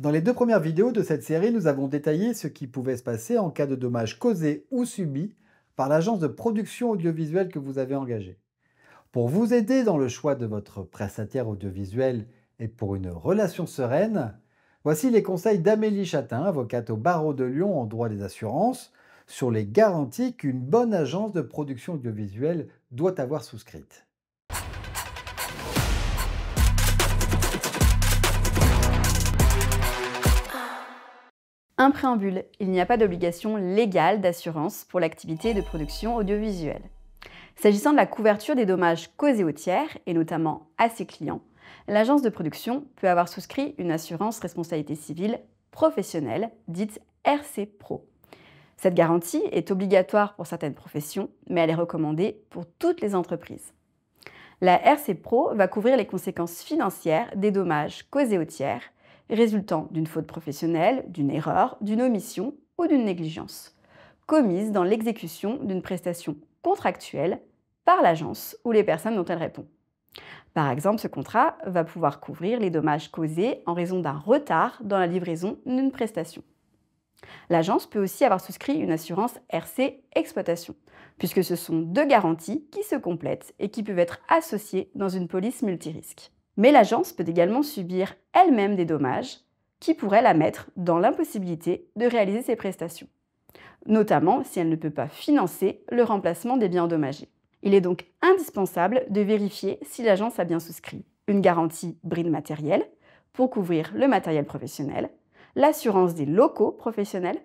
Dans les deux premières vidéos de cette série, nous avons détaillé ce qui pouvait se passer en cas de dommages causés ou subis par l'agence de production audiovisuelle que vous avez engagée. Pour vous aider dans le choix de votre prestataire audiovisuel et pour une relation sereine, voici les conseils d'Amélie Chatin, avocate au barreau de Lyon en droit des assurances, sur les garanties qu'une bonne agence de production audiovisuelle doit avoir souscrites. Un préambule, il n'y a pas d'obligation légale d'assurance pour l'activité de production audiovisuelle. S'agissant de la couverture des dommages causés aux tiers, et notamment à ses clients, l'agence de production peut avoir souscrit une assurance responsabilité civile professionnelle, dite RC Pro. Cette garantie est obligatoire pour certaines professions, mais elle est recommandée pour toutes les entreprises. La RC Pro va couvrir les conséquences financières des dommages causés aux tiers, résultant d'une faute professionnelle, d'une erreur, d'une omission ou d'une négligence, commise dans l'exécution d'une prestation contractuelle par l'agence ou les personnes dont elle répond. Par exemple, ce contrat va pouvoir couvrir les dommages causés en raison d'un retard dans la livraison d'une prestation. L'agence peut aussi avoir souscrit une assurance RC Exploitation, puisque ce sont deux garanties qui se complètent et qui peuvent être associées dans une police multirisque. Mais l'agence peut également subir elle-même des dommages qui pourraient la mettre dans l'impossibilité de réaliser ses prestations, notamment si elle ne peut pas financer le remplacement des biens endommagés. Il est donc indispensable de vérifier si l'agence a bien souscrit une garantie bride matérielle pour couvrir le matériel professionnel, l'assurance des locaux professionnels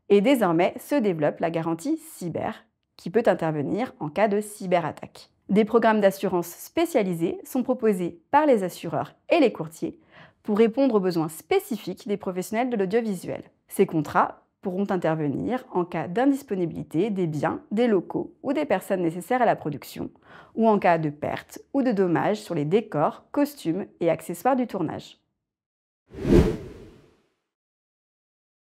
et désormais se développe la garantie cyber qui peut intervenir en cas de cyberattaque. Des programmes d'assurance spécialisés sont proposés par les assureurs et les courtiers pour répondre aux besoins spécifiques des professionnels de l'audiovisuel. Ces contrats pourront intervenir en cas d'indisponibilité des biens, des locaux ou des personnes nécessaires à la production, ou en cas de perte ou de dommages sur les décors, costumes et accessoires du tournage.